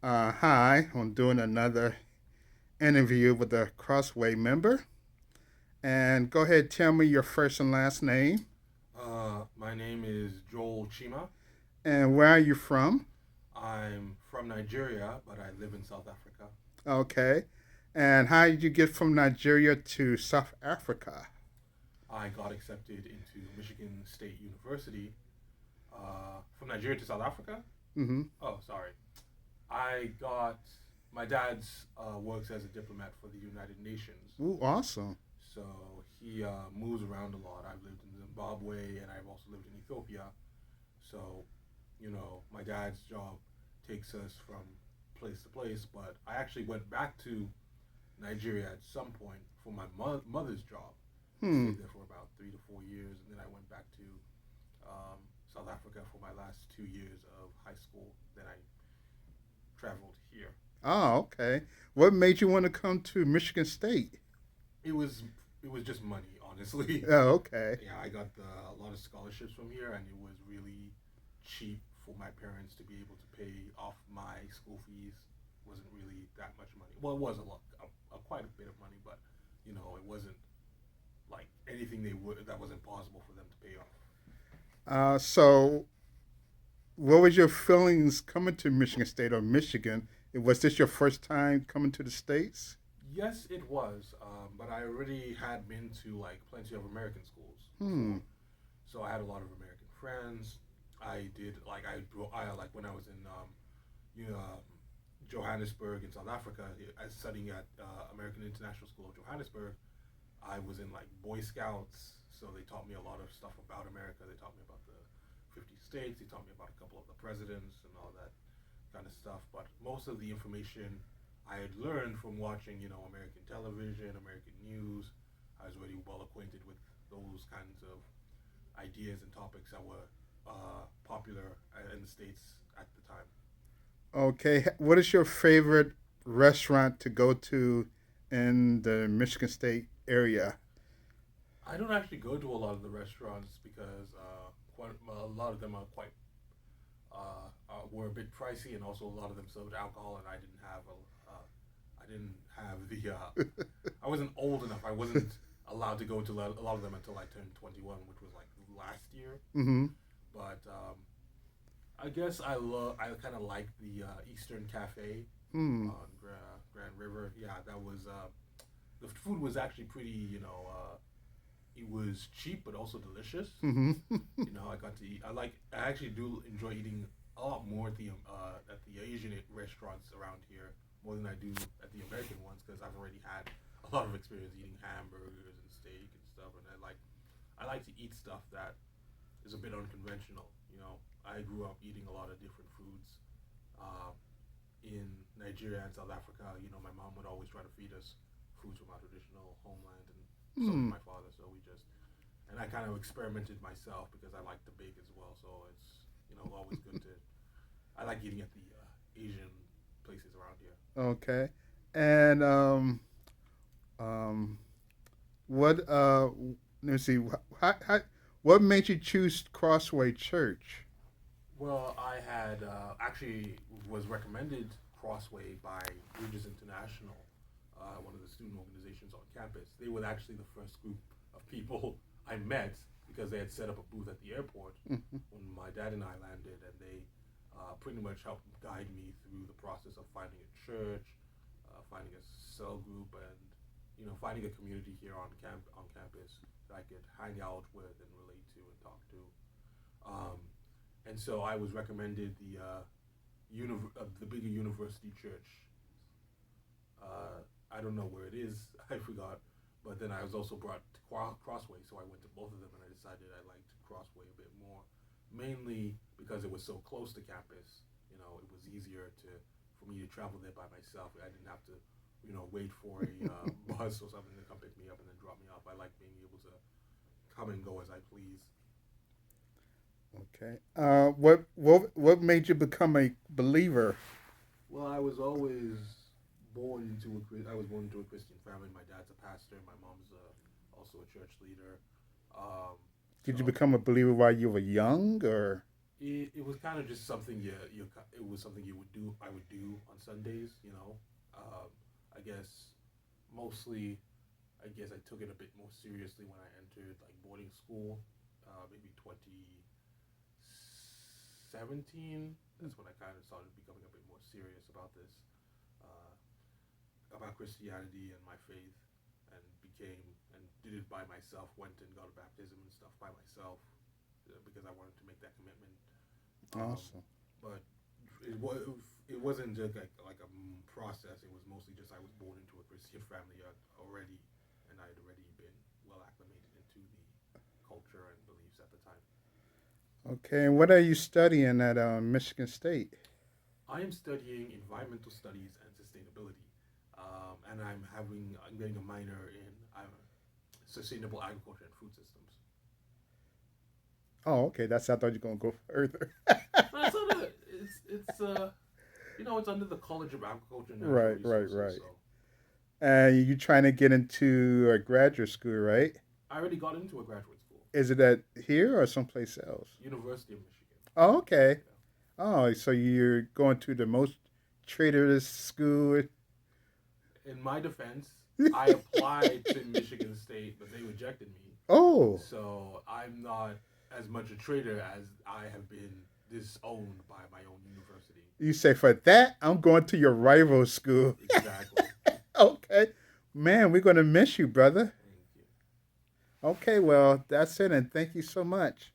Hi, I'm doing another interview with a Crossway member. And go ahead, tell me your first and last name. My name is Joel Chima. And where are you from? I'm from Nigeria, but I live in South Africa. Okay. And how did you get from Nigeria to South Africa? I got accepted into Michigan State University. From Nigeria to South Africa? Mm-hmm. Oh, sorry. I got my dad's works as a diplomat for the United Nations, Ooh, awesome. so he moves around a lot. I've lived in Zimbabwe and I've also lived in Ethiopia. So, my dad's job takes us from place to place. But I actually went back to Nigeria at some point for my mother's job. I Hmm. stayed there for about 3 to 4 years, and then I went back to um, South Africa for my last 2 years of high school. Then I traveled here. Oh, okay. What made you want to come to Michigan State? It was it was just money, honestly. Oh, okay. Yeah, I got a lot of scholarships from here, and it was really cheap for my parents to be able to pay off my school fees. It wasn't really that much money. Well, it was quite a bit of money, but it wasn't like anything they would that was impossible for them to pay off. So, what was your feelings coming to Michigan State or Michigan? Was this your first time coming to the States? Yes, it was, but I already had been to like plenty of American schools Hmm. before, so I had a lot of American friends. I did like I like when I was in you know, Johannesburg in South Africa. I was studying at American International School of Johannesburg. I was in like Boy Scouts, so they taught me a lot of stuff about America. They taught me about the 50 states. They taught me about a couple of the presidents and all that kind of stuff. But most of the information I had learned from watching, American television, American news. I was already well acquainted with those kinds of ideas and topics that were popular in the states at the time. Okay, what is your favorite restaurant to go to in the Michigan State area? I don't actually go to a lot of the restaurants because quite a lot of them are quite were a bit pricey, and also a lot of them served alcohol, and I didn't have the I wasn't old enough. I wasn't allowed to go to a lot of them until I turned 21, which was like last year. Mm-hmm. But I guess I kind of like the Eastern Cafe Hmm. on Grand River. Yeah, that was the food was actually pretty. It was cheap but also delicious. Mm-hmm. I got to eat. I actually do enjoy eating a lot more at the Asian restaurants around here more than I do at the American ones because I've already had a lot of experience eating hamburgers and steak and stuff, and I like to eat stuff that is a bit unconventional. I grew up eating a lot of different foods uh, in Nigeria and South Africa. My mom would always try to feed us foods from our traditional homeland, and so did Hmm. my father. So we just and I kind of experimented myself because I like to bake as well. So it's always good to. I like eating at the Asian places around here. Okay. And um, what let me see. What made you choose Crossway Church? Well, I had actually was recommended Crossway by Bridges International, one of the student organizations on campus. They were actually the first group of people I met because they had set up a booth at the airport Mm-hmm. when my dad and I landed, and they pretty much helped guide me through the process of finding a church, finding a cell group, and finding a community here on campus that I could hang out with and relate to and talk to. Um, and so I was recommended the bigger university church. I don't know where it is. I forgot. But then I was also brought to Crossway, so I went to both of them, and I decided I liked Crossway a bit more, mainly because it was so close to campus. It was easier for me to travel there by myself. I didn't have to, wait for a bus or something to come pick me up and then drop me off. I like being able to come and go as I please. Okay. What made you become a believer? Well, I was always I was born into a Christian family. My dad's a pastor. My mom's also a church leader. Um, Did you so become a believer while you were young, or? It was kind of just something it was something you would do I would do on Sundays, you know. I guess mostly I guess I took it a bit more seriously when I entered like boarding school, maybe 2017. That's when I kind of started becoming a bit more serious uh, about Christianity and my faith, and became and did it by myself. Went and got a baptism and stuff by myself because I wanted to make that commitment. Um, Awesome. but it was it wasn't just like a process. It was mostly just I was born into a Christian family already, and I had already been well acclimated into the culture and beliefs at the time. Okay, and what are you studying at Michigan State? I am studying environmental studies and sustainability, and I'm getting a minor in sustainable agriculture and food systems. Oh, okay. That's I thought you were gonna go further. No, it's under it's it's under the College of Agriculture and Natural Right, right, Resources. right. So And you trying to get into a graduate school, right? I already got into a graduate school, Is it at here or someplace else? University of Michigan. Oh, okay. Yeah. Oh, so you're going to the most traitorous school. In my defense, I applied to Michigan State, but they rejected me. Oh, So I'm not as much a traitor as I have been disowned by my own university. you say for that I'm going to your rival school. Exactly. Okay, man, we're gonna miss you, brother. Thank you. Okay, well that's it, and thank you so much.